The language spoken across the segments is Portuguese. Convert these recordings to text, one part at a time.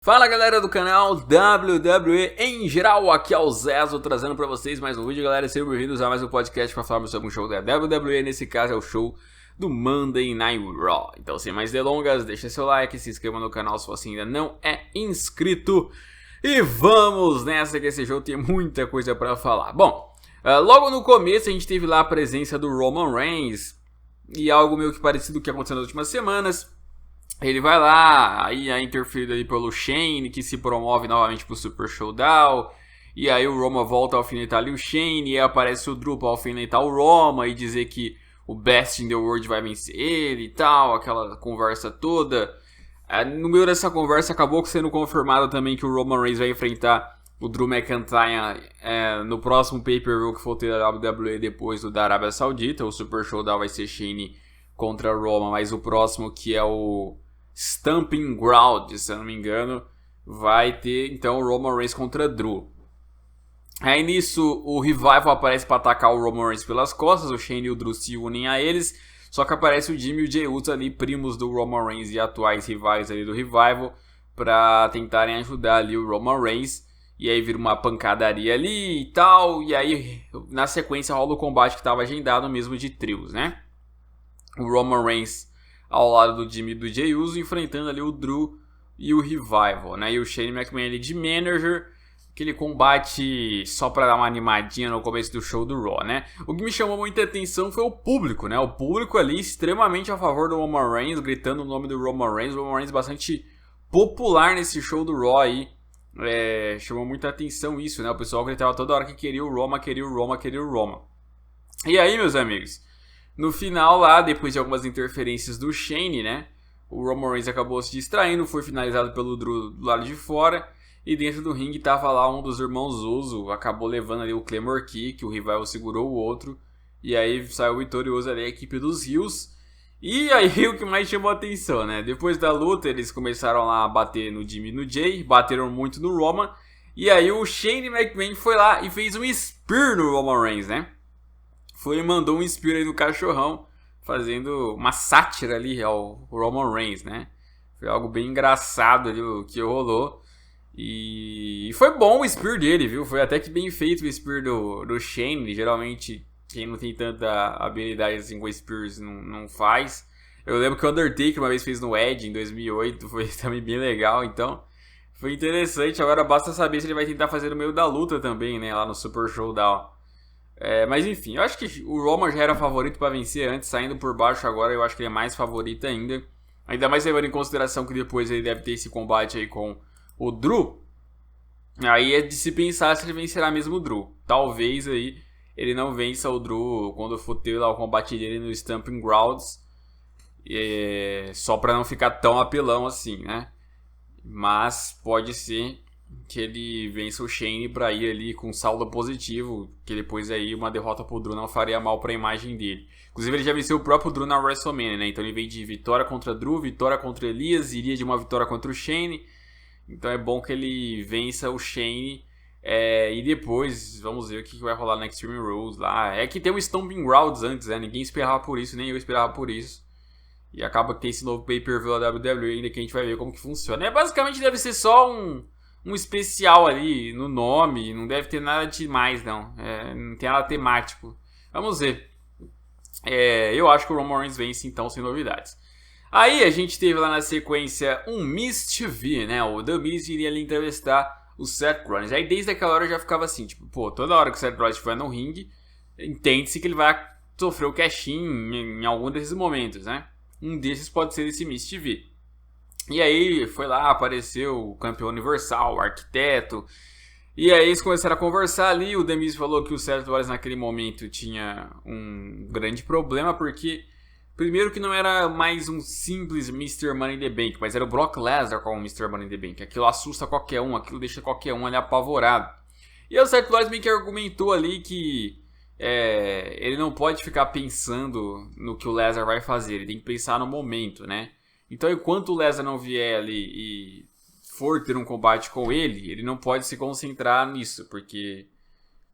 Fala galera do canal WWE em geral, aqui é o Zezo trazendo pra vocês mais um vídeo, galera. Sejam bem-vindos a mais um podcast pra falar sobre um show da WWE. Nesse caso é o show do Monday Night Raw. Então sem mais delongas, deixa seu like, se inscreva no canal se você ainda não é inscrito. E vamos nessa que esse jogo tem muita coisa pra falar. Bom, logo no começo a gente teve lá a presença do Roman Reigns e algo meio que parecido com o que aconteceu nas últimas semanas. Ele vai lá, aí é interferido ali pelo Shane, que se promove novamente pro Super Showdown. E aí o Roman volta a alfinetar ali o Shane, e aí aparece o Drew pra alfinetar o Roman e dizer que o Best in the World vai vencer ele e tal, aquela conversa toda. No meio dessa conversa acabou sendo confirmado também que o Roman Reigns vai enfrentar o Drew McIntyre no próximo pay-per-view que for ter da WWE depois do da Arábia Saudita. O Super Showdown vai ser Shane contra Roman, mas o próximo, que é o Stamping Ground, se eu não me engano, vai ter então o Roman Reigns contra Drew. Aí nisso o Revival aparece para atacar o Roman Reigns pelas costas, o Shane e o Drew se unem a eles, só que aparece o Jimmy e o Jey Uso ali, primos do Roman Reigns e atuais rivais ali do Revival, para tentarem ajudar ali o Roman Reigns. E aí vira uma pancadaria ali e tal, e aí na sequência rola o combate que estava agendado mesmo de trios, né? O Roman Reigns ao lado do Jimmy e do Jey Uso, enfrentando ali o Drew e o Revival, né? E o Shane McMahon ali de manager, aquele combate só pra dar uma animadinha no começo do show do Raw, né? O que me chamou muita atenção foi o público, né? O público ali extremamente a favor do Roman Reigns, gritando o nome do Roman Reigns. O Roman Reigns bastante popular nesse show do Raw aí. Chamou muita atenção isso, né? O pessoal gritava toda hora que queria o Roman, queria o Roman, queria o Roman. E aí, meus amigos, no final lá, depois de algumas interferências do Shane, né, o Roman Reigns acabou se distraindo, foi finalizado pelo Drew do lado de fora, e dentro do ringue tava lá um dos irmãos Uso, acabou levando ali o Claymore Kick, o Revival segurou o outro, e aí saiu vitorioso ali a equipe dos Heels. E aí o que mais chamou a atenção, né, depois da luta eles começaram lá a bater no Jimmy e no Jay, bateram muito no Roman, e aí o Shane McMahon foi lá e fez um spear no Roman Reigns, né. Foi e mandou um spear aí no cachorrão, fazendo uma sátira ali ao Roman Reigns, né? Foi algo bem engraçado ali o que rolou. E foi bom o spear dele, viu? Foi até que bem feito o spear do Shane. Geralmente, quem não tem tanta habilidade assim com spears não faz. Eu lembro que o Undertaker uma vez fez no Edge em 2008, foi também bem legal, então foi interessante. Agora basta saber se ele vai tentar fazer no meio da luta também, né? Lá no Super Showdown. Mas enfim, eu acho que o Roman já era favorito para vencer antes, saindo por baixo agora eu acho que ele é mais favorito ainda. Ainda mais levando em consideração que depois ele deve ter esse combate aí com o Drew. Aí é de se pensar se ele vencerá mesmo o Drew. Talvez aí ele não vença o Drew quando for ter lá o combate dele no Stamping Grounds. Só para não ficar tão apelão assim, né? Mas pode ser que ele vença o Shane pra ir ali com saldo positivo, que depois aí uma derrota pro Drew não faria mal pra imagem dele. Inclusive ele já venceu o próprio Drew na WrestleMania, né? Então ele vem de vitória contra Drew, vitória contra Elias, iria de uma vitória contra o Shane. Então é bom que ele vença o Shane. E depois vamos ver o que vai rolar no Extreme Rules lá. É que tem um Stomping Grounds antes, né? Ninguém esperava por isso, nem eu esperava por isso. E acaba que tem esse novo pay-per-view da WWE ainda que a gente vai ver como que funciona. Basicamente deve ser só um especial ali no nome, não deve ter nada demais não, não tem nada temático. Vamos ver. Eu acho que o Roman Reigns vence então sem novidades. Aí a gente teve lá na sequência um Miz TV, né? O The Miz iria ali entrevistar o Seth Rollins. Aí desde aquela hora eu já ficava assim, tipo, pô, toda hora que o Seth Rollins estiver no ringue, entende-se que ele vai sofrer o cash-in em algum desses momentos, né? Um desses pode ser esse Miz TV. E aí foi lá, apareceu o campeão universal, o arquiteto. E aí eles começaram a conversar ali. O The Miz falou que o Seth Rollins naquele momento tinha um grande problema, porque primeiro que não era mais um simples Mr. Money in the Bank, mas era o Brock Lesnar como Mr. Money in the Bank. Aquilo assusta qualquer um, aquilo deixa qualquer um ali apavorado. E aí o Seth Rollins meio que argumentou ali que ele não pode ficar pensando no que o Lesnar vai fazer, ele tem que pensar no momento, né? Então, enquanto o Lesnar não vier ali e for ter um combate com ele não pode se concentrar nisso, porque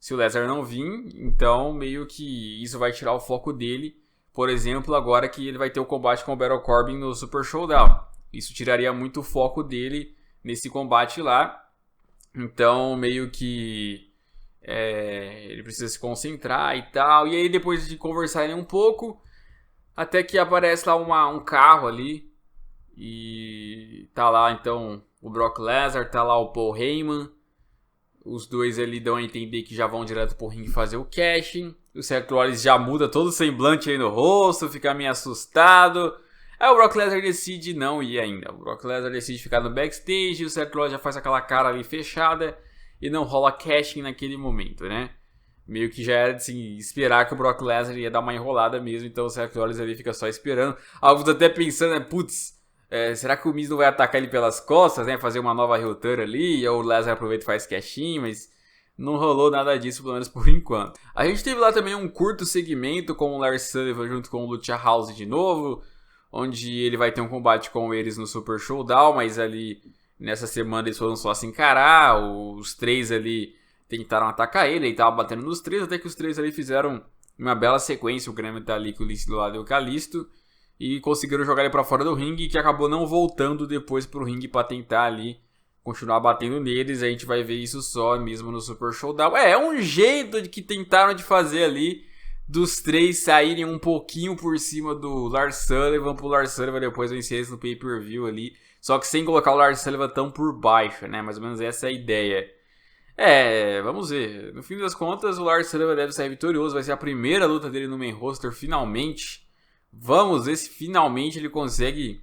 se o Lesnar não vir, então meio que isso vai tirar o foco dele. Por exemplo, agora que ele vai ter o combate com o Baron Corbin no Super Showdown. Isso tiraria muito o foco dele nesse combate lá. Então, meio que ele precisa se concentrar e tal. E aí, depois de conversarem um pouco, até que aparece lá um carro ali. E tá lá, então, o Brock Lesnar, tá lá o Paul Heyman. Os dois ali dão a entender que já vão direto pro ringue fazer o casting. O Seth Rollins já muda todo o semblante aí no rosto, fica meio assustado. Aí o Brock Lesnar decide não ir ainda. O Brock Lesnar decide ficar no backstage. O Seth Rollins já faz aquela cara ali fechada. E não rola casting naquele momento, né? Meio que já era de assim, esperar que o Brock Lesnar ia dar uma enrolada mesmo. Então o Seth Rollins ali fica só esperando. Alguns até pensando, né? Putz, será que o Miz não vai atacar ele pelas costas, né? Fazer uma nova heel turn ali. E o Lesnar aproveita e faz casting, mas não rolou nada disso, pelo menos por enquanto. A gente teve lá também um curto segmento com o Lars Sullivan junto com o Lucha House de novo. Onde ele vai ter um combate com eles no Super Showdown, mas ali nessa semana eles foram só se encarar, os três ali tentaram atacar ele tava batendo nos três, até que os três ali fizeram uma bela sequência, o Grêmio tá ali com o Lince do lado e o Kalisto, e conseguiram jogar ele pra fora do ringue, que acabou não voltando depois pro ringue pra tentar ali continuar batendo neles. A gente vai ver isso só mesmo no Super Showdown. É um jeito de que tentaram de fazer ali, dos três saírem um pouquinho por cima do Lars Sullivan, pro Lars Sullivan depois vencer eles no pay-per-view ali, só que sem colocar o Lars Sullivan tão por baixo, né? Mais ou menos essa é a ideia. Vamos ver. No fim das contas, o Lars Sullivan deve sair vitorioso, vai ser a primeira luta dele no main roster, finalmente. Vamos ver se finalmente ele consegue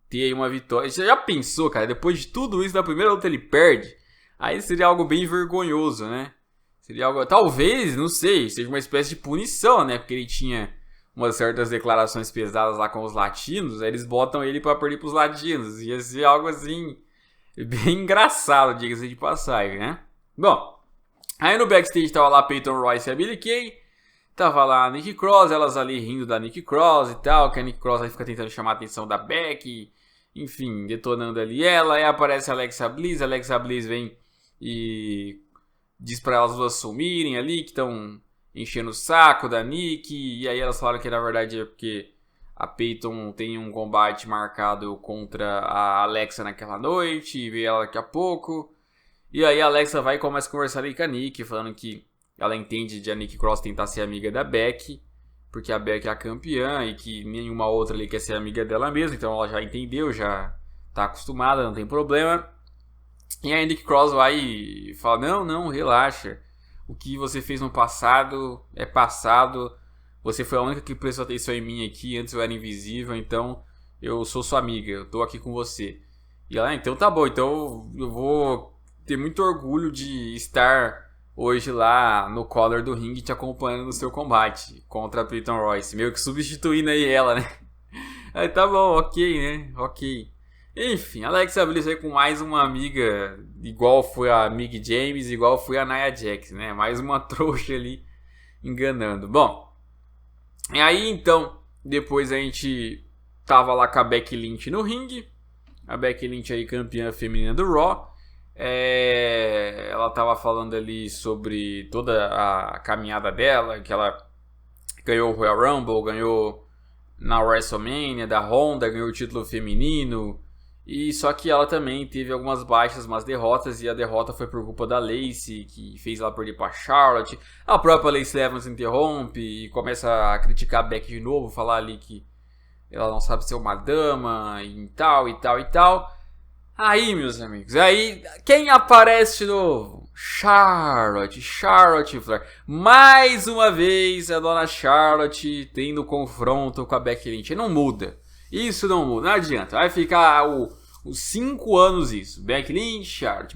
ter aí uma vitória. Você já pensou, cara? Depois de tudo isso, na primeira luta ele perde? Aí seria algo bem vergonhoso, né? Seria algo, talvez, não sei, seja uma espécie de punição, né? Porque ele tinha umas certas declarações pesadas lá com os latinos, aí eles botam ele pra perder pros latinos. Ia ser algo assim, bem engraçado, diga-se de passagem, né? Bom, aí no backstage tava lá Peyton Royce e a Billie Kay, tava lá a Nikki Cross, elas ali rindo da Nikki Cross e tal, que a Nikki Cross aí fica tentando chamar a atenção da Becky, enfim, detonando ali ela. Aí aparece a Alexa Bliss vem e diz pra elas duas sumirem ali, que estão enchendo o saco da Nikki. E aí elas falam que na verdade é porque a Peyton tem um combate marcado contra a Alexa naquela noite, e vê ela daqui a pouco. E aí a Alexa vai e começa a conversar ali com a Nikki, falando que ela entende de a Nikki Cross tentar ser amiga da Becky, porque a Becky é a campeã e que nenhuma outra ali quer ser amiga dela mesma. Então ela já entendeu, já tá acostumada, não tem problema. E aí a Nikki Cross vai e fala, não, relaxa. O que você fez no passado é passado. Você foi a única que prestou atenção em mim aqui. Antes eu era invisível, então eu sou sua amiga. Eu tô aqui com você. E ela, então tá bom. Então eu vou ter muito orgulho de estar hoje lá no collar do ringue te acompanhando no seu combate contra a Peyton Royce. Meio que substituindo aí ela, né? Aí tá bom, ok, né? Ok. Enfim, Alexa Bliss aí com mais uma amiga, igual foi a Mickie James, igual foi a Nia Jax, né? Mais uma trouxa ali enganando. Bom, e aí então, depois a gente tava lá com a Becky Lynch no ringue. A Becky Lynch aí campeã feminina do Raw. Ela tava falando ali sobre toda a caminhada dela, que ela ganhou o Royal Rumble, ganhou na WrestleMania da Honda, ganhou o título feminino. E só que ela também teve algumas baixas, umas derrotas, e a derrota foi por culpa da Lacey, que fez ela perder pra Charlotte. A própria Lacey Evans interrompe e começa a criticar a Becky de novo, falar ali que ela não sabe ser uma dama e tal, e tal, e tal. Aí, meus amigos, aí quem aparece de novo? Charlotte Flair. Mais uma vez a dona Charlotte tendo confronto com a Becky Lynch. Não muda. Isso não muda, não adianta. Vai ficar os 5 anos isso. Becky Lynch, Charlotte.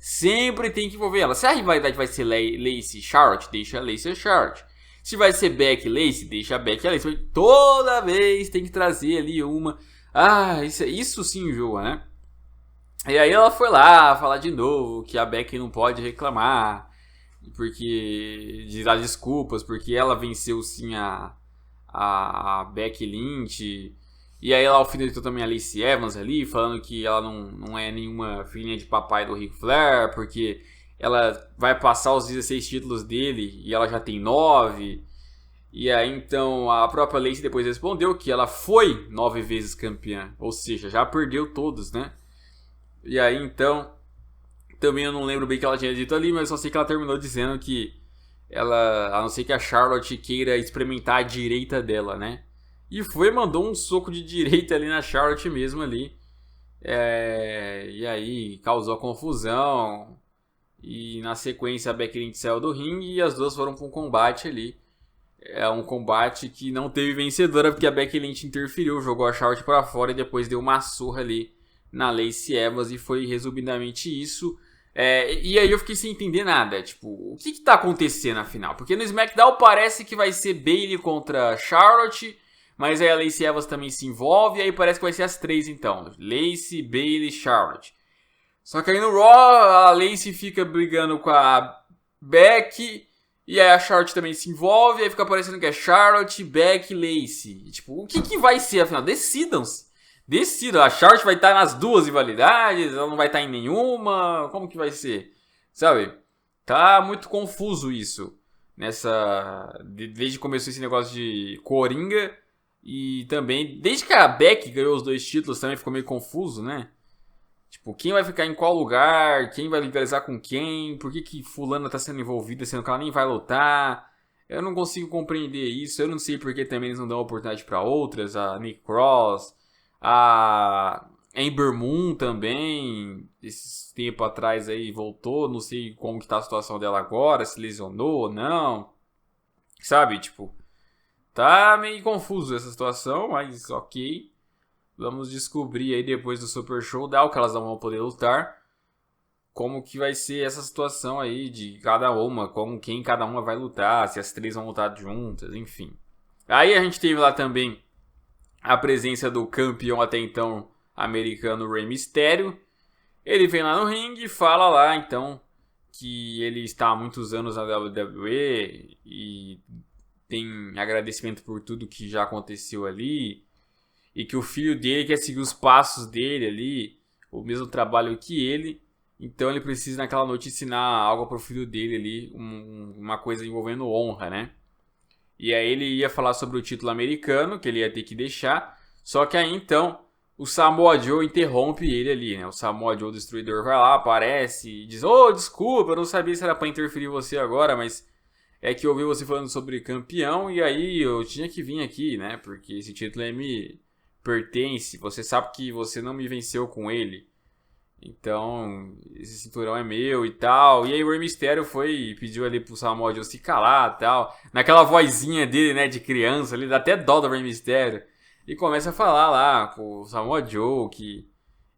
Sempre tem que envolver ela. Se a rivalidade vai ser Lacey Charlotte, deixa a Lacey Charlotte. Se vai ser Becky Lacey, deixa a Becky Lacey. Toda vez tem que trazer ali uma. Isso sim enjoa, né? E aí ela foi lá falar de novo que a Becky não pode reclamar, porque de dar desculpas, porque ela venceu sim a Becky Lynch. E aí ela alfinetou também a Lacey Evans ali, falando que ela não é nenhuma filhinha de papai do Ric Flair, porque ela vai passar os 16 títulos dele e ela já tem 9. E aí então a própria Lacey depois respondeu que ela foi 9 vezes campeã, ou seja, já perdeu todos, né? E aí então, também eu não lembro bem o que ela tinha dito ali, mas só sei que ela terminou dizendo que ela, a não ser que a Charlotte queira experimentar a direita dela, né? E mandou um soco de direita ali na Charlotte mesmo ali. E aí causou confusão. E na sequência a Becky Lynch saiu do ringue e as duas foram para um combate ali. É um combate que não teve vencedora porque a Becky Lynch interferiu, jogou a Charlotte para fora e depois deu uma surra ali na Lacey Evans e foi resumidamente isso. E aí eu fiquei sem entender nada, tipo, o que tá acontecendo afinal? Porque no SmackDown parece que vai ser Bayley contra Charlotte, mas aí a Lacey Evans também se envolve e aí parece que vai ser as três então, Lacey, Bayley, Charlotte. Só que aí no Raw a Lacey fica brigando com a Becky e aí a Charlotte também se envolve, aí fica parecendo que é Charlotte, Becky, Lacey. E, tipo, o que vai ser afinal? Decidam-se. A Charlotte vai estar nas duas rivalidades, ela não vai estar em nenhuma, como que vai ser? Sabe? Tá muito confuso isso. Desde que começou esse negócio de Coringa e também, desde que a Becky ganhou os 2 títulos também ficou meio confuso, né? Tipo, quem vai ficar em qual lugar? Quem vai rivalizar com quem? Por que fulana tá sendo envolvida, sendo que ela nem vai lutar? Eu não consigo compreender isso. Eu não sei por que também eles não dão oportunidade para outras. A Nick Cross, a Ember Moon também. Esse tempo atrás aí voltou. Não sei como que tá a situação dela agora. Se lesionou ou não. Sabe, tipo... Tá meio confuso essa situação, mas ok. Vamos descobrir aí depois do Super Showdown, que elas não vão poder lutar, como que vai ser essa situação aí de cada uma, como quem cada uma vai lutar, se as três vão lutar juntas, enfim. Aí a gente teve lá também a presença do campeão até então americano Rey Mysterio. Ele vem lá no ringue e fala lá então que ele está há muitos anos na WWE e tem agradecimento por tudo que já aconteceu ali. E que o filho dele quer seguir os passos dele ali, o mesmo trabalho que ele. Então ele precisa naquela noite ensinar algo pro filho dele ali, uma coisa envolvendo honra, né? E aí ele ia falar sobre o título americano, que ele ia ter que deixar. Só que aí então o Samoa Joe interrompe ele ali, né? O Samoa Joe Destruidor vai lá, aparece e diz: desculpa, eu não sabia se era pra interferir você agora, mas é que eu ouvi você falando sobre campeão e aí eu tinha que vir aqui, né? Porque esse título me pertence, você sabe que você não me venceu com ele, então esse cinturão é meu e tal. E aí o Rey Mysterio foi e pediu ali pro Samoa Joe se calar e tal, naquela vozinha dele, né, de criança ali, dá até dó do Rey Mysterio, e começa a falar lá com o Samoa Joe que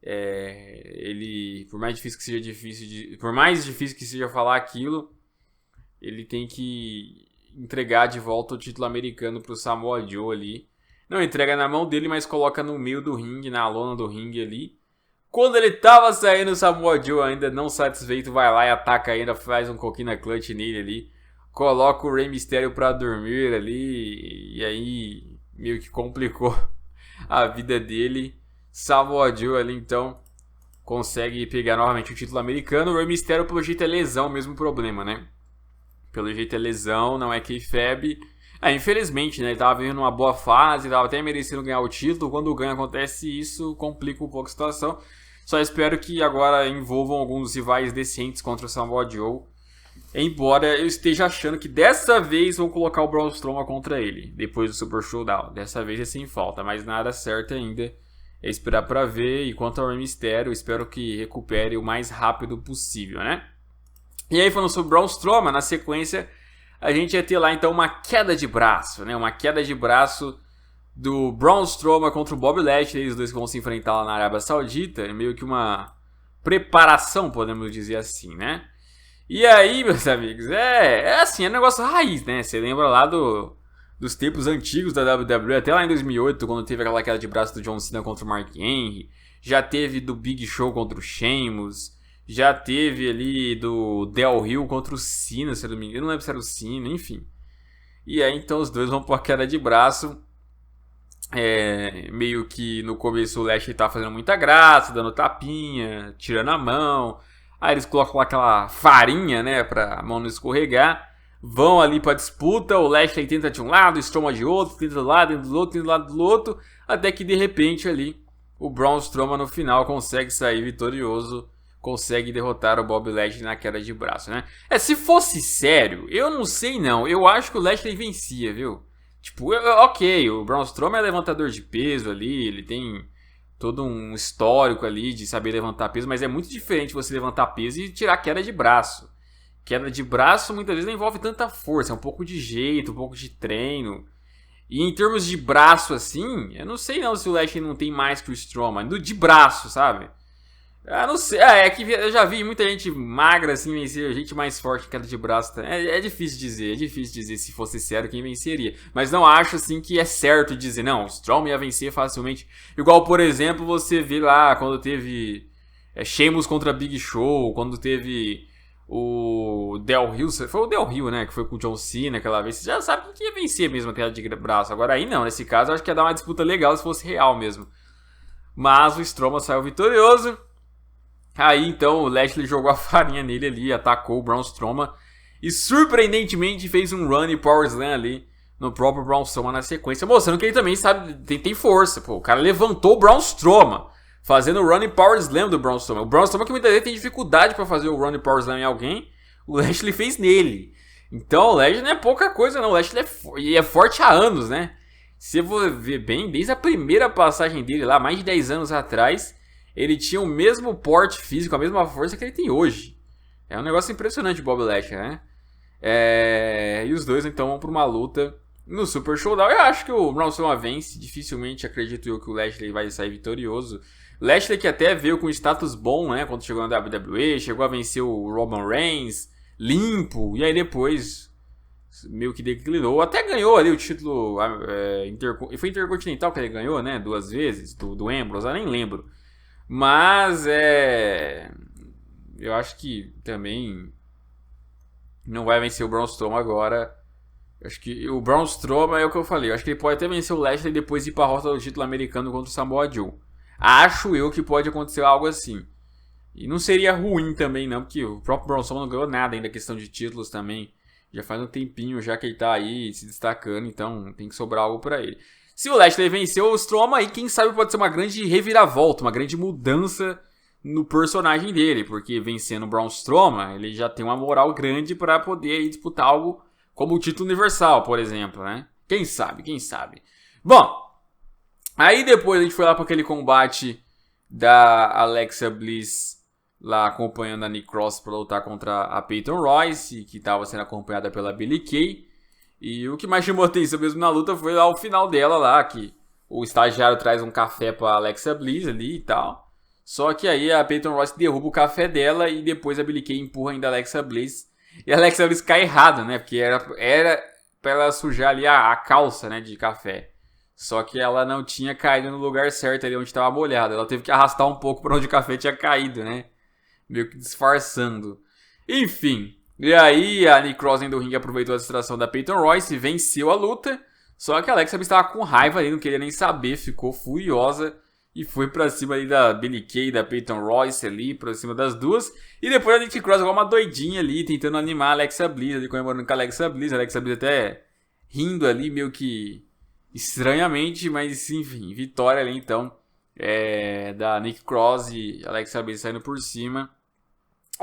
ele, por mais difícil que seja falar aquilo, ele tem que entregar de volta o título americano pro Samoa Joe ali. Não entrega na mão dele, mas coloca no meio do ringue, na lona do ringue ali. Quando ele tava saindo, o Samoa Joe ainda não satisfeito vai lá e ataca ainda, faz um coquina clutch nele ali. Coloca o Rey Mysterio pra dormir ali. E aí meio que complicou a vida dele. Samoa Joe ali então consegue pegar novamente o título americano. O Rey Mysterio pelo jeito é lesão, mesmo problema, né? Pelo jeito é lesão, não é kayfabe. Infelizmente, né? Ele tava vivendo uma boa fase, tava até merecendo ganhar o título. Quando ganha acontece isso, complica um pouco a situação. Só espero que agora envolvam alguns rivais decentes contra o Samoa Joe. Embora eu esteja achando que dessa vez vão colocar o Braun Strowman contra ele, depois do Super Showdown. Dessa vez é sem falta, mas nada certo ainda. É esperar pra ver. E quanto ao Rey Mysterio, espero que recupere o mais rápido possível, né? E aí, falando sobre o Braun Strowman, na sequência a gente ia ter lá então uma queda de braço, né? Uma queda de braço do Braun Strowman contra o Bobby Lashley, os dois que vão se enfrentar lá na Arábia Saudita, meio que uma preparação, podemos dizer assim, né? E aí, meus amigos, assim, é um negócio raiz, né? Você lembra lá dos tempos antigos da WWE, até lá em 2008, quando teve aquela queda de braço do John Cena contra o Mark Henry, já teve do Big Show contra o Sheamus, já teve ali do Del Rio contra o Cena, se eu não me engano. Eu não lembro se era o Cena, enfim. E aí então os dois vão pra queda de braço. Meio que no começo o Lashley tá fazendo muita graça, dando tapinha, tirando a mão. Aí eles colocam lá aquela farinha, né, pra mão não escorregar. Vão ali pra disputa, o Lashley tenta de um lado, o Strowman de outro, tenta do lado, tenta do outro, tenta do lado do outro. Até que de repente ali o Braun Strowman no final consegue sair vitorioso, consegue derrotar o Bobby Lashley na queda de braço, né? Se fosse sério, eu não sei não, eu acho que o Lashley vencia, viu? Tipo, ok, o Braun Strowman é levantador de peso ali, ele tem todo um histórico ali de saber levantar peso, mas é muito diferente você levantar peso e tirar queda de braço. Queda de braço muitas vezes não envolve tanta força, é um pouco de jeito, um pouco de treino. E em termos de braço assim, eu não sei não se o Lashley não tem mais que o Strowman, de braço, sabe? Eu não sei, é que eu já vi muita gente magra assim vencer, gente mais forte em queda de braço. É difícil dizer se fosse sério quem venceria. Mas não acho assim que é certo dizer, não, o Strowman ia vencer facilmente. Igual, por exemplo, você vê lá quando teve Sheamus contra Big Show, quando teve o Del Rio, foi o Del Rio, né, que foi com o John Cena aquela vez. Você já sabe que ia vencer mesmo a queda de braço. Agora aí não, nesse caso eu acho que ia dar uma disputa legal se fosse real mesmo. Mas o Strowman saiu vitorioso. Aí então o Lashley jogou a farinha nele ali, atacou o Braun Strowman e surpreendentemente fez um run e power slam ali no próprio Braun Strowman na sequência, mostrando que ele também sabe, tem força. Pô, o cara levantou o Braun Strowman fazendo o run e power slam do Braun Strowman. O Braun Strowman que muitas vezes tem dificuldade para fazer o run e power slam em alguém, o Lashley fez nele. Então o Lashley não é pouca coisa não, o Lashley é forte há anos, né? Se eu vou ver bem, desde a primeira passagem dele lá, mais de 10 anos atrás, ele tinha o mesmo porte físico, a mesma força que ele tem hoje. É um negócio impressionante o Bobby Lashley, né? E os dois então vão para uma luta no Super Showdown. Eu acho que o Braun Strowman vence. Dificilmente acredito eu que o Lashley vai sair vitorioso. Lashley que até veio com status bom, né? Quando chegou na WWE, chegou a vencer o Roman Reigns limpo. E aí depois meio que declinou. Até ganhou ali o título foi Intercontinental que ele ganhou, né? 2 vezes, do Ambrose, eu nem lembro. Mas eu acho que também não vai vencer o Braun Strowman agora. Eu acho que o Braun Strowman é o que eu falei. Eu acho que ele pode até vencer o Lashley e depois ir para a rota do título americano contra o Samoa Joe. Acho eu que pode acontecer algo assim. E não seria ruim também não, porque o próprio Braun Strowman não ganhou nada ainda, questão de títulos também. Já faz um tempinho já que ele tá aí se destacando, então tem que sobrar algo para ele. Se o Lashley venceu o Strowman, aí quem sabe pode ser uma grande reviravolta, uma grande mudança no personagem dele, porque vencendo o Braun Strowman, ele já tem uma moral grande para poder aí disputar algo como o título universal, por exemplo, né? Quem sabe? Bom, aí depois a gente foi lá para aquele combate da Alexa Bliss lá acompanhando a Nikki Cross para lutar contra a Peyton Royce, que estava sendo acompanhada pela Billie Kay. E o que mais chamou atenção mesmo na luta foi lá o final dela lá, que o estagiário traz um café pra Alexa Bliss ali e tal. Só que aí a Peyton Royce derruba o café dela e depois a Billie Kay empurra ainda a Alexa Bliss. E a Alexa Bliss cai errado, né? Porque era pra ela sujar ali a calça, né, de café. Só que ela não tinha caído no lugar certo ali onde estava molhada. Ela teve que arrastar um pouco pra onde o café tinha caído, né? Meio que disfarçando. Enfim. E aí a Nikki Cross do ringue aproveitou a distração da Peyton Royce e venceu a luta. Só que a Alexa estava com raiva ali, não queria nem saber, ficou furiosa e foi pra cima ali da Billie Kay, da Peyton Royce ali, pra cima das duas. E depois a Nikki Cross igual uma doidinha ali, tentando animar a Alexa Bliss, ali comemorando com a Alexa Bliss até rindo ali, meio que estranhamente, mas enfim, vitória ali então da Nikki Cross e Alexa Bliss saindo por cima.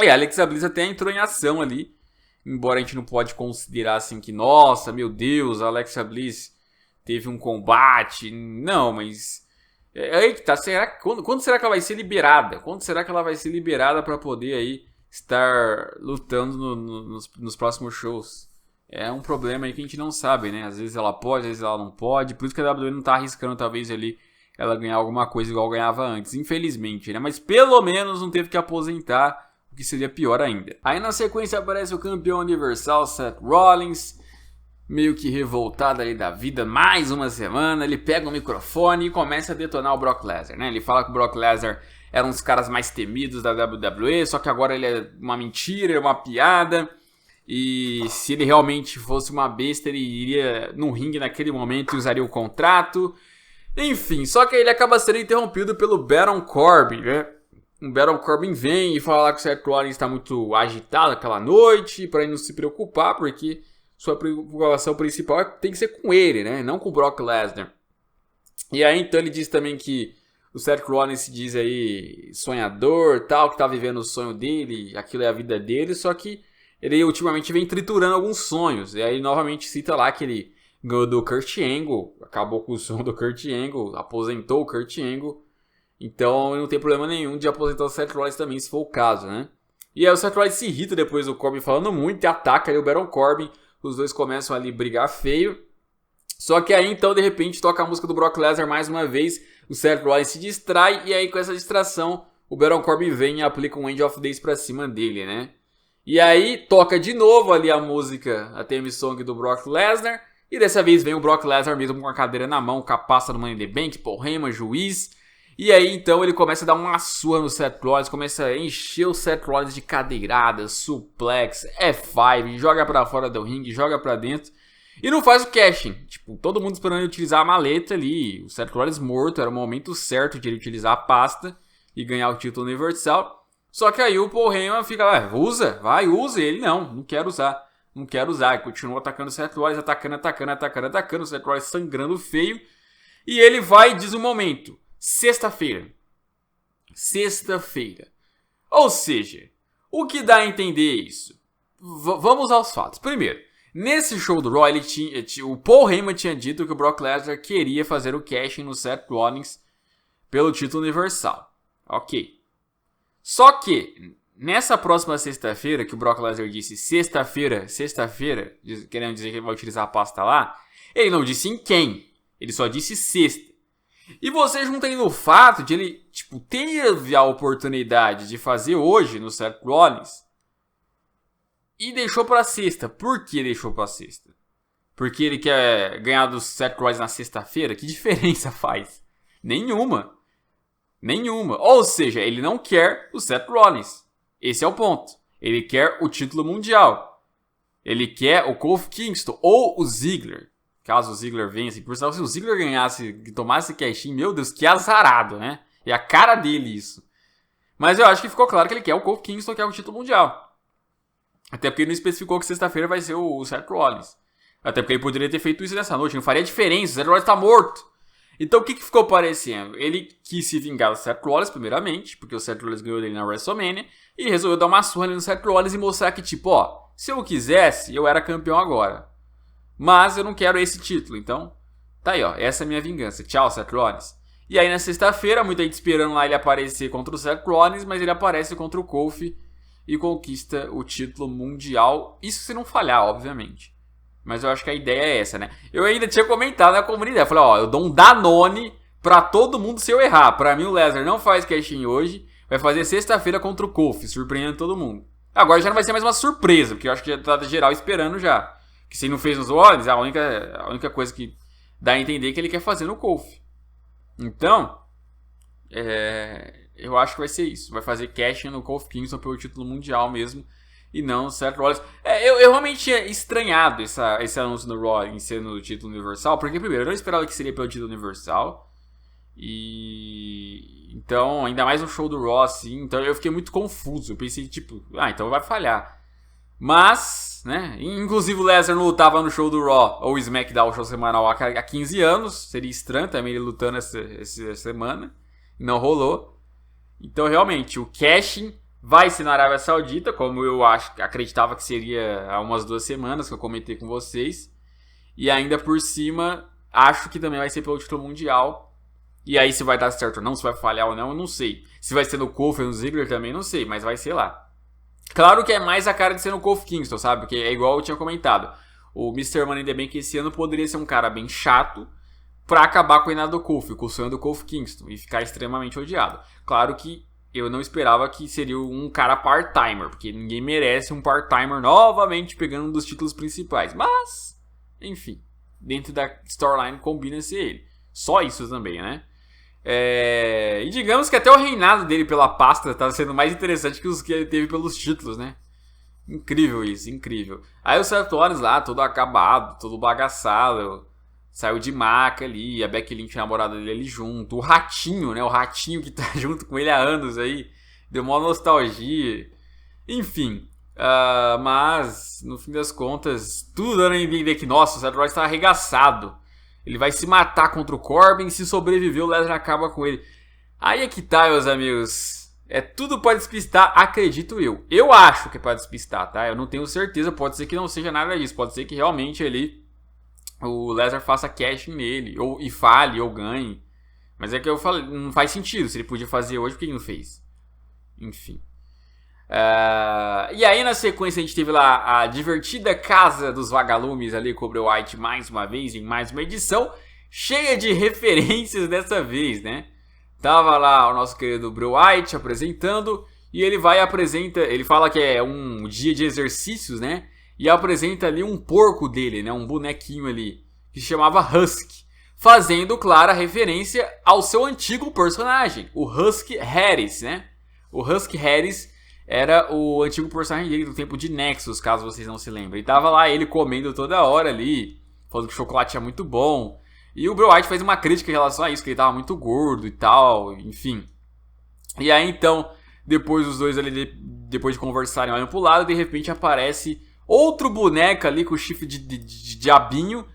E a Alexa Bliss até entrou em ação ali, embora a gente não pode considerar assim que, nossa, meu Deus, a Alexa Bliss teve um combate. Não, mas aí que tá, quando será que ela vai ser liberada? Quando será que ela vai ser liberada para poder aí estar lutando nos próximos shows? É um problema aí que a gente não sabe, né? Às vezes ela pode, às vezes ela não pode. Por isso que a WWE não tá arriscando talvez ali ela ganhar alguma coisa igual ganhava antes, infelizmente, né? Mas pelo menos não teve que aposentar, o que seria pior ainda. Aí na sequência aparece o campeão universal Seth Rollins, meio que revoltado ali da vida, mais uma semana, ele pega o microfone e começa a detonar o Brock Lesnar, né? Ele fala que o Brock Lesnar era um dos caras mais temidos da WWE, só que agora ele é uma mentira, é uma piada, e se ele realmente fosse uma besta, ele iria no ringue naquele momento e usaria o contrato. Enfim, só que aí ele acaba sendo interrompido pelo Baron Corbin, né? O Baron Corbin vem e fala que o Seth Rollins está muito agitado aquela noite, para ele não se preocupar, porque sua preocupação principal tem que ser com ele, né? Não com o Brock Lesnar. E aí então ele diz também que O Seth Rollins se diz aí sonhador, tal, que tá vivendo o sonho dele, aquilo é a vida dele, só que ele ultimamente vem triturando alguns sonhos. E aí novamente cita lá que ele ganhou do Kurt Angle, acabou com o sonho do Kurt Angle, aposentou o Kurt Angle. Então não tem problema nenhum de aposentar o Seth Rollins também, se for o caso, né? E aí o Seth Rollins se irrita depois do Corbin falando muito e ataca aí o Baron Corbin. Os dois começam ali a brigar feio. Só que aí então de repente toca a música do Brock Lesnar mais uma vez. O Seth Rollins se distrai e aí com essa distração o Baron Corbin vem e aplica um End of Days pra cima dele, né? E aí toca de novo ali a música, a theme song do Brock Lesnar. E dessa vez vem o Brock Lesnar mesmo com a cadeira na mão, com a pasta do Money in the Bank, Paul Heyman, juiz. E aí então ele começa a dar uma surra no Seth Rollins, começa a encher o Seth Rollins de cadeiradas, suplex, F5, joga pra fora do ringue, joga pra dentro. E não faz o cash-in. Tipo, todo mundo esperando ele utilizar a maleta ali. O Seth Rollins morto, era o momento certo de ele utilizar a pasta e ganhar o título universal. Só que aí o Paul Heyman fica lá, usa, vai, usa. Ele não quero usar. Não quero usar. E continua atacando o Seth Rollins, atacando. O Seth Rollins sangrando feio. E ele vai e diz um momento. Sexta-feira. Ou seja, o que dá a entender isso? Vamos aos fatos. Primeiro. Nesse show do Raw, o Paul Heyman tinha dito que o Brock Lesnar queria fazer o cash-in no Seth Rollins pelo título universal. Ok. Só que, nessa próxima sexta-feira, que o Brock Lesnar disse sexta-feira, querendo dizer que ele vai utilizar a pasta lá, ele não disse em quem, ele só disse sexta. E você junta aí no fato de ele, teve a oportunidade de fazer hoje no Seth Rollins, e deixou pra sexta. Por que deixou pra sexta? Porque ele quer ganhar do Seth Rollins na sexta-feira? Que diferença faz? Nenhuma. Ou seja, ele não quer o Seth Rollins. Esse é o ponto. Ele quer o título mundial. Ele quer o Kofi Kingston ou o Ziggler. Caso o Ziggler vença. Por sinal, se o Ziggler ganhasse, tomasse cash-in, meu Deus, que azarado, né? É a cara dele isso. Mas eu acho que ficou claro que ele quer o Kofi Kingston, que é o título mundial. Até porque ele não especificou que sexta-feira vai ser o Seth Rollins. Até porque ele poderia ter feito isso nessa noite. Não faria diferença. O Seth Rollins tá morto. Então o que ficou parecendo? Ele quis se vingar do Seth Rollins primeiramente. Porque o Seth Rollins ganhou dele na WrestleMania. E resolveu dar uma surra ali no Seth Rollins e mostrar que se eu quisesse, eu era campeão agora. Mas eu não quero esse título. Então, tá aí, ó. Essa é a minha vingança. Tchau, Seth Rollins. E aí na sexta-feira, muita gente esperando lá ele aparecer contra o Seth Rollins. Mas ele aparece contra o Kofi e conquista o título mundial. Isso se não falhar, obviamente. Mas eu acho que a ideia é essa, né? Eu ainda tinha comentado na comunidade. Falei, eu dou um Danone pra todo mundo se eu errar. Pra mim o Lesnar não faz cash-in hoje. Vai fazer sexta-feira contra o Kofi, surpreendendo todo mundo. Agora já não vai ser mais uma surpresa, porque eu acho que já tá geral esperando já. Que se ele não fez nos Rollins, a única coisa que dá a entender é que ele quer fazer no Kofi. Então, eu acho que vai ser isso. Vai fazer cash no Kofi Kingston pelo título mundial mesmo. E não o Seth Rollins. Eu realmente tinha estranhado esse anúncio do Raw em ser no título universal. Porque, primeiro, eu não esperava que seria pelo título universal. E então, ainda mais um show do Raw assim. Então eu fiquei muito confuso. Eu pensei, então vai falhar. Mas, né? Inclusive o Lesnar não lutava no show do Raw ou SmackDown, show semanal, há 15 anos. Seria estranho também ele lutando essa semana. Não rolou. Então, realmente, o cash-in vai ser na Arábia Saudita, como eu acreditava que seria há umas 2 semanas, que eu comentei com vocês. E ainda por cima, acho que também vai ser pelo título mundial. E aí se vai dar certo ou não, se vai falhar ou não, eu não sei. Se vai ser no Kofi ou no Ziggler também, não sei, mas vai ser lá. Claro que é mais a cara de ser no Kofi Kingston, sabe? Porque é igual eu tinha comentado. O Mr. Money in the Bank esse ano poderia ser um cara bem chato pra acabar com o reinado do Kofi, com o sonho do Kofi Kingston, e ficar extremamente odiado. Claro que eu não esperava que seria um cara part-timer, porque ninguém merece um part-timer novamente pegando um dos títulos principais. Mas, enfim, dentro da storyline combina ser ele. Só isso também, né? E digamos que até o reinado dele pela pasta tá sendo mais interessante que os que ele teve pelos títulos, né? Incrível isso, incrível. Aí o Seth Rollins lá, todo acabado, todo bagaçado, saiu de maca ali, a Becky Lynch, a namorada dele ali junto, o Ratinho, né? O Ratinho que tá junto com ele há anos aí, deu uma nostalgia. Enfim, mas no fim das contas, tudo dando a entender que, nossa, o Seth Rollins tá arregaçado. Ele vai se matar contra o Corbin, se sobreviver o Lesnar acaba com ele. Aí é que tá, meus amigos. Tudo pode despistar, acredito eu. Eu acho que pode despistar, tá? Eu não tenho certeza, pode ser que não seja nada disso. Pode ser que realmente ali o Lesnar faça cash nele, e fale, ou ganhe. Mas é que eu falei, não faz sentido. Se ele podia fazer hoje, por que ele não fez? Enfim. E aí na sequência a gente teve lá a divertida Casa dos Vagalumes ali com o Bray Wyatt mais uma vez, em mais uma edição, cheia de referências dessa vez, né? Tava lá o nosso querido Bray Wyatt apresentando, e ele ele fala que é um dia de exercícios, né? E apresenta ali um porco dele, né? Um bonequinho ali, que se chamava Husky, fazendo clara referência ao seu antigo personagem, o Husky Harris, né? O Husky Harris era o antigo personagem dele do tempo de Nexus, caso vocês não se lembrem. E tava lá ele comendo toda hora ali, falando que o chocolate é muito bom. E o Bray Wyatt fez uma crítica em relação a isso, que ele tava muito gordo e tal, enfim. E aí então, depois os dois ali, depois de conversarem, olham pro lado, de repente aparece outro boneco ali com chifre de diabinho,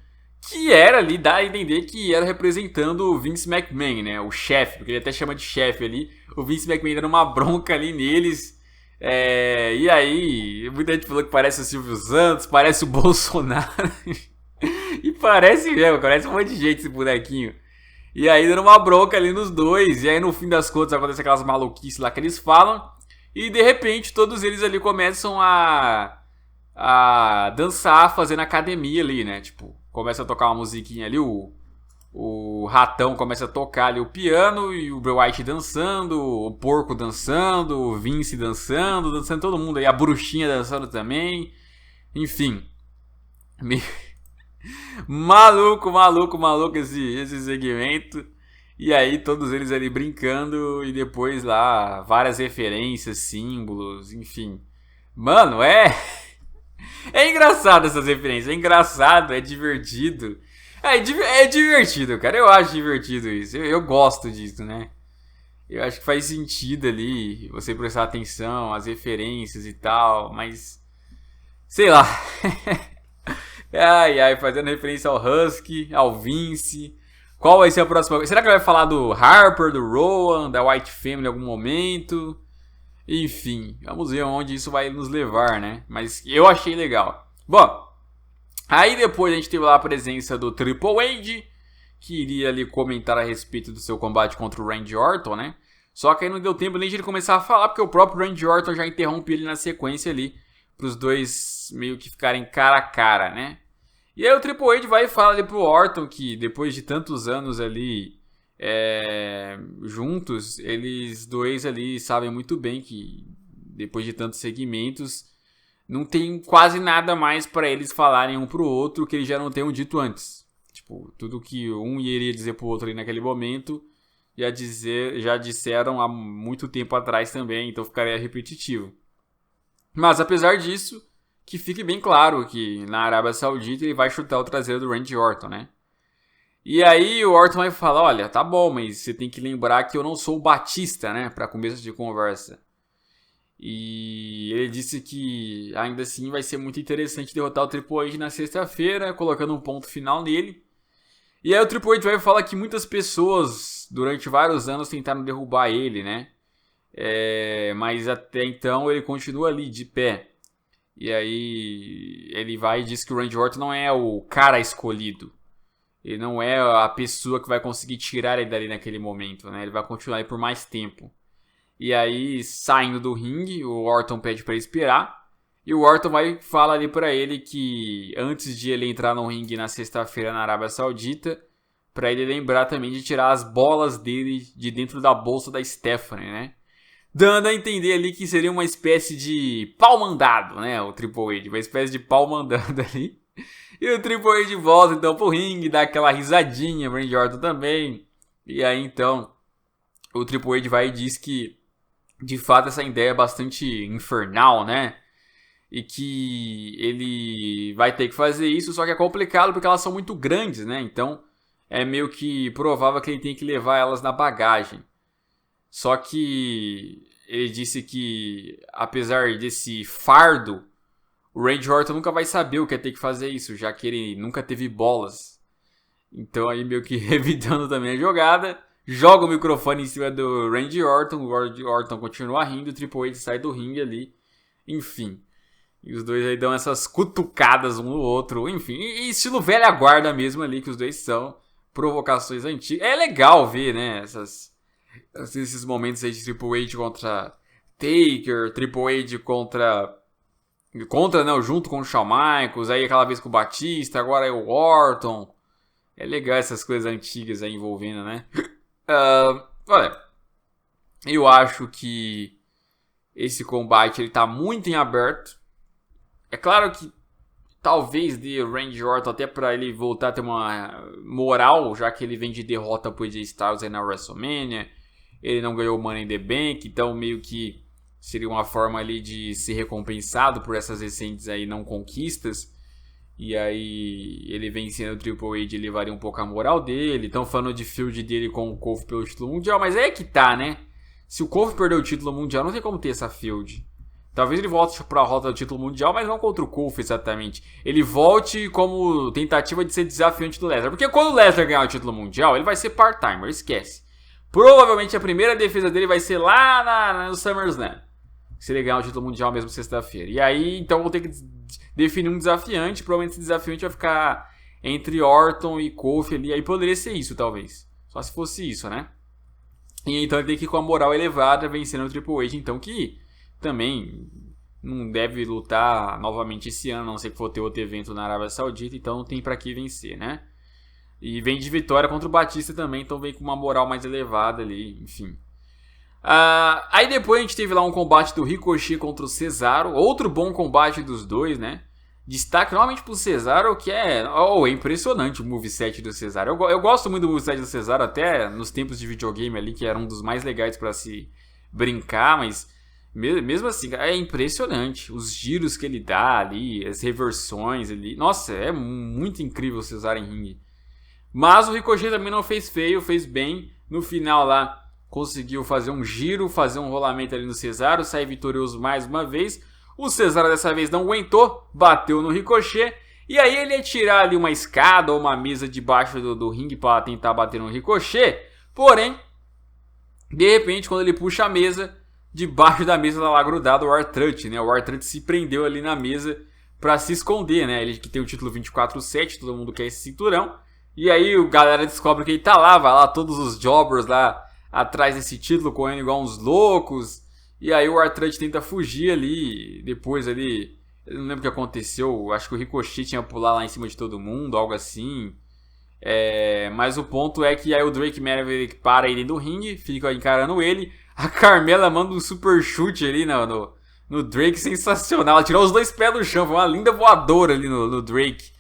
que era ali, dá a entender que era representando o Vince McMahon, né? O chefe, porque ele até chama de chefe ali. O Vince McMahon dando uma bronca ali neles. E aí, muita gente falou que parece o Silvio Santos, parece o Bolsonaro. E parece mesmo, parece um monte de gente esse bonequinho. E aí dando uma bronca ali nos dois. E aí no fim das contas acontece aquelas maluquices lá que eles falam. E de repente todos eles ali começam a dançar, fazendo academia ali, né? Tipo, começa a tocar uma musiquinha ali, o ratão começa a tocar ali o piano, e o Bray Wyatt dançando, o porco dançando, o Vince dançando todo mundo aí, a bruxinha dançando também, enfim. Maluco esse segmento. E aí todos eles ali brincando, e depois lá várias referências, símbolos, enfim. Mano, é engraçado essas referências, é engraçado, é divertido. É divertido, cara. Eu acho divertido isso. Eu gosto disso, né? Eu acho que faz sentido ali você prestar atenção às referências e tal, mas sei lá. Fazendo referência ao Husky, ao Vince. Qual vai ser a próxima? Será que vai falar do Harper, do Rowan, da White Family em algum momento? Enfim, vamos ver onde isso vai nos levar, né? Mas eu achei legal. Bom, aí depois a gente teve lá a presença do Triple H, que iria ali comentar a respeito do seu combate contra o Randy Orton, né? Só que aí não deu tempo nem de ele começar a falar, porque o próprio Randy Orton já interrompe ele na sequência ali, para os dois meio que ficarem cara a cara, né? E aí o Triple H vai e fala ali pro Orton que depois de tantos anos ali juntos, eles dois ali sabem muito bem que depois de tantos segmentos não tem quase nada mais para eles falarem um pro outro que eles já não tenham dito antes. Tipo, tudo que um iria dizer pro outro ali naquele momento já disseram há muito tempo atrás também, então ficaria repetitivo. Mas apesar disso, que fique bem claro que na Arábia Saudita ele vai chutar o traseiro do Randy Orton, né? E aí o Orton vai falar, olha, tá bom, mas você tem que lembrar que eu não sou o Batista, né? Pra começo de conversa. E ele disse que ainda assim vai ser muito interessante derrotar o Triple H na sexta-feira, colocando um ponto final nele. E aí o Triple H vai falar que muitas pessoas durante vários anos tentaram derrubar ele, né? Mas até então ele continua ali de pé. E aí ele vai e diz que o Randy Orton não é o cara escolhido. Ele não é a pessoa que vai conseguir tirar ele dali naquele momento, né? Ele vai continuar aí por mais tempo. E aí, saindo do ringue, o Orton pede pra ele esperar. E o Orton vai e fala ali pra ele que antes de ele entrar no ringue na sexta-feira na Arábia Saudita, pra ele lembrar também de tirar as bolas dele de dentro da bolsa da Stephanie, né? Dando a entender ali que seria uma espécie de pau mandado, né? O Triple H, uma espécie de pau mandado ali. E o Triple H volta então pro ringue, dá aquela risadinha, o Randy Orton também. E aí então, o Triple H vai e diz que de fato essa ideia é bastante infernal, né? E que ele vai ter que fazer isso, só que é complicado porque elas são muito grandes, né? Então é meio que provável que ele tenha que levar elas na bagagem. Só que ele disse que apesar desse fardo, o Randy Orton nunca vai saber o que é ter que fazer isso, já que ele nunca teve bolas. Então aí meio que revidando também a jogada, joga o microfone em cima do Randy Orton, o Randy Orton continua rindo, o Triple H sai do ringue ali, enfim. E os dois aí dão essas cutucadas um no outro, enfim, e estilo velha guarda mesmo ali, que os dois são provocações antigas. É legal ver, né, esses momentos aí de Triple H contra Taker, Triple H contra não, junto com o Shawn Michaels, aí aquela vez com o Batista, agora é o Orton. É legal essas coisas antigas aí envolvendo, né? Olha, eu acho que esse combate ele tá muito em aberto. É claro que talvez dê o Randy Orton até pra ele voltar a ter uma moral, já que ele vem de derrota pro AJ Styles aí na WrestleMania. Ele não ganhou o Money in the Bank, então meio que seria uma forma ali de ser recompensado por essas recentes aí não conquistas. E aí ele vencendo o Triple H, ele levaria um pouco a moral dele. Estão falando de feud dele com o Kofi pelo título mundial, mas é que tá, né? Se o Kofi perder o título mundial, não tem como ter essa feud. Talvez ele volte pra rota do título mundial, mas não contra o Kofi exatamente. Ele volte como tentativa de ser desafiante do Lesnar. Porque quando o Lesnar ganhar o título mundial, ele vai ser part-timer, esquece. Provavelmente a primeira defesa dele vai ser lá no SummerSlam. Se ele ganhar o título mundial mesmo sexta-feira. E aí, então, vou ter que definir um desafiante. Provavelmente esse desafiante vai ficar entre Orton e Kofi ali. Aí poderia ser isso, talvez. Só se fosse isso, né? E então ele tem que ir com a moral elevada, vencendo o Triple H. Então, que também não deve lutar novamente esse ano, a não ser que for ter outro evento na Arábia Saudita. Então, não tem pra que vencer, né? E vem de vitória contra o Batista também. Então, vem com uma moral mais elevada ali, enfim. Aí depois a gente teve lá um combate do Ricochet contra o Cesaro. Outro bom combate dos dois, né? Destaque novamente pro Cesaro, que é impressionante o moveset do Cesaro. Eu gosto muito do moveset do Cesaro, até nos tempos de videogame ali, que era um dos mais legais pra se brincar, mas mesmo assim, é impressionante. Os giros que ele dá ali, as reversões ali. Nossa, é muito incrível o Cesaro em ringue. Mas o Ricochet também não fez feio, fez bem. No final lá, conseguiu fazer um giro, fazer um rolamento ali no Cesaro, sair vitorioso mais uma vez. O Cesaro dessa vez não aguentou, bateu no Ricochet. E aí ele ia tirar ali uma escada ou uma mesa debaixo do ringue para tentar bater no Ricochet. Porém, de repente, quando ele puxa a mesa, debaixo da mesa tá lá grudado o R-Truth, né? O R-Truth se prendeu ali na mesa para se esconder, né? Ele que tem o título 24/7, todo mundo quer esse cinturão. E aí o galera descobre que ele tá lá, vai lá todos os jobbers lá atrás desse título, correndo igual uns loucos. E aí o R-Truth tenta fugir ali. Depois ali, eu não lembro o que aconteceu. Acho que o Ricochet tinha pular lá em cima de todo mundo, algo assim. Mas o ponto é que aí o Drake Maverick para ele no ringue, fica encarando ele. A Carmela manda um super chute ali no Drake, sensacional. Ela tirou os dois pés do chão, foi uma linda voadora ali no Drake.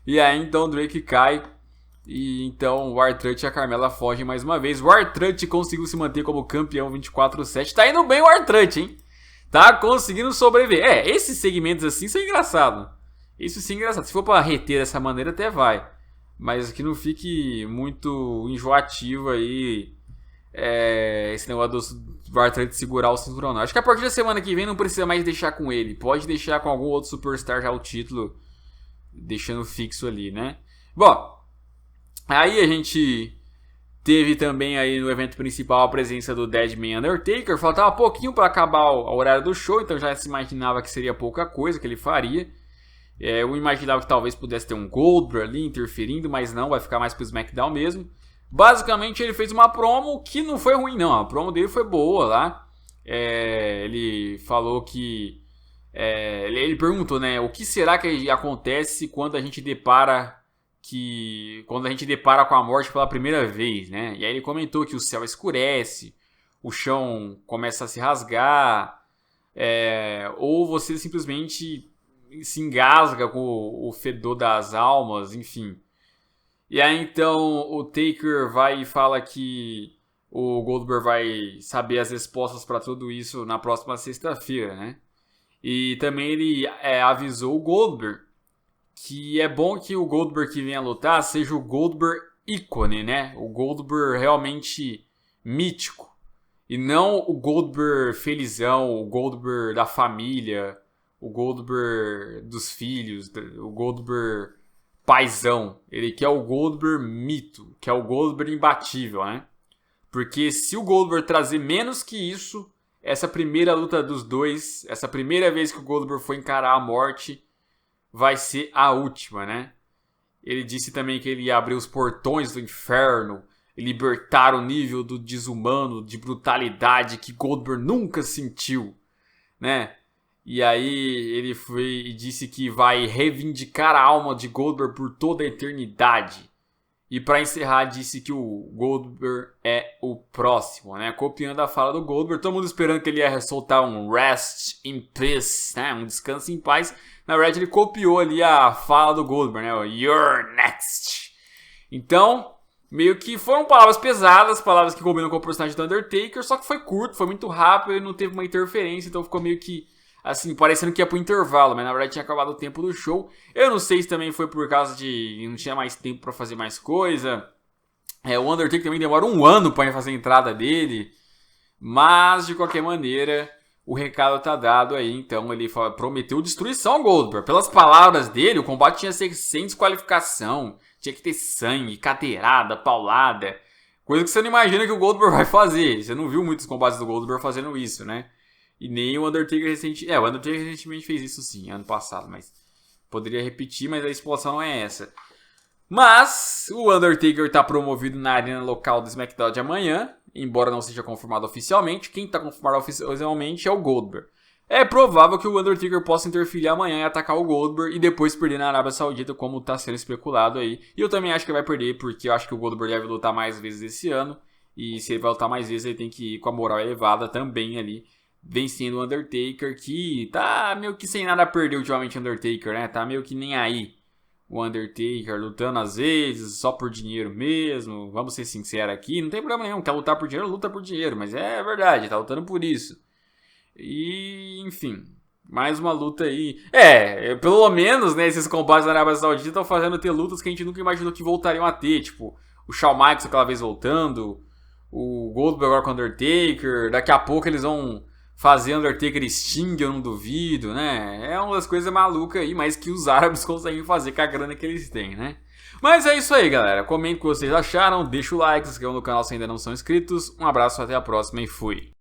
E aí então o Drake cai. E então o R-Truth e a Carmela fogem mais uma vez. O R-Truth conseguiu se manter como campeão 24/7. Tá indo bem o R-Truth, hein? Tá conseguindo sobreviver. Esses segmentos assim são engraçados. Isso sim é engraçado. Se for pra reter dessa maneira até vai. Mas que não fique muito enjoativo aí. Esse negócio do R-Truth segurar o cinturão. Acho que a partir da semana que vem não precisa mais deixar com ele. Pode deixar com algum outro superstar já o título. Deixando fixo ali, né? Bom, aí a gente teve também aí no evento principal a presença do Deadman Undertaker. Faltava pouquinho para acabar o horário do show, então já se imaginava que seria pouca coisa que ele faria. Eu imaginava que talvez pudesse ter um Goldberg ali interferindo, mas não, vai ficar mais pro SmackDown mesmo. Basicamente ele fez uma promo que não foi ruim não, a promo dele foi boa lá. Ele falou que... ele perguntou, né, o que será que acontece quando a gente depara com a morte pela primeira vez, né? E aí ele comentou que o céu escurece, o chão começa a se rasgar, ou você simplesmente se engasga com o fedor das almas, enfim. E aí então o Taker vai e fala que o Goldberg vai saber as respostas para tudo isso na próxima sexta-feira, né? E também ele avisou o Goldberg que é bom que o Goldberg que venha lutar seja o Goldberg ícone, né? O Goldberg realmente mítico. E não o Goldberg felizão, o Goldberg da família, o Goldberg dos filhos, o Goldberg paizão. Ele quer o Goldberg mito, que é o Goldberg imbatível, né? Porque se o Goldberg trazer menos que isso, essa primeira luta dos dois, essa primeira vez que o Goldberg for encarar a morte, vai ser a última, né? Ele disse também que ele ia abrir os portões do inferno, libertar o nível do desumano, de brutalidade que Goldberg nunca sentiu, né? E aí ele foi e disse que vai reivindicar a alma de Goldberg por toda a eternidade. E para encerrar, disse que o Goldberg é o próximo, né? Copiando a fala do Goldberg, todo mundo esperando que ele ia soltar um rest in peace, né? Um descanso em paz. Na verdade, ele copiou ali a fala do Goldberg, né? You're next. Então, meio que foram palavras pesadas, palavras que combinam com o personagem do Undertaker, só que foi curto, foi muito rápido e não teve uma interferência, então ficou meio que assim, parecendo que ia pro intervalo, mas na verdade tinha acabado o tempo do show. Eu não sei se também foi por causa de não tinha mais tempo pra fazer mais coisa. O Undertaker também demora 1 ano pra fazer a entrada dele. Mas, de qualquer maneira, o recado tá dado aí. Então ele prometeu destruição ao Goldberg. Pelas palavras dele, o combate tinha que ser sem desqualificação. Tinha que ter sangue, cadeirada, paulada. Coisa que você não imagina que o Goldberg vai fazer. Você não viu muitos combates do Goldberg fazendo isso, né? E nem o Undertaker recentemente... o Undertaker recentemente fez isso sim, ano passado, mas... Poderia repetir, mas a explosão não é essa. Mas o Undertaker está promovido na arena local do SmackDown de amanhã, embora não seja confirmado oficialmente. Quem está confirmado oficialmente é o Goldberg. É provável que o Undertaker possa interferir amanhã e atacar o Goldberg e depois perder na Arábia Saudita, como está sendo especulado aí. E eu também acho que vai perder, porque eu acho que o Goldberg deve lutar mais vezes esse ano. E se ele vai lutar mais vezes, ele tem que ir com a moral elevada também ali, vencendo o Undertaker, que tá meio que sem nada a perder ultimamente o Undertaker, né? Tá meio que nem aí o Undertaker, lutando às vezes, só por dinheiro mesmo. Vamos ser sinceros aqui, não tem problema nenhum, quer lutar por dinheiro, luta por dinheiro, mas é verdade, tá lutando por isso. E, enfim, mais uma luta aí. Pelo menos, né, esses combates da Arábia Saudita estão fazendo ter lutas que a gente nunca imaginou que voltariam a ter, tipo, o Shawn Michaels aquela vez voltando, o Goldberg agora com o Undertaker, daqui a pouco eles vão fazer Undertaker Sting, eu não duvido, né? É uma das coisas malucas aí, mas que os árabes conseguem fazer com a grana que eles têm, né? Mas é isso aí, galera. Comentem o que vocês acharam, deixa o like, se inscrevam no canal se ainda não são inscritos. Um abraço, até a próxima e fui!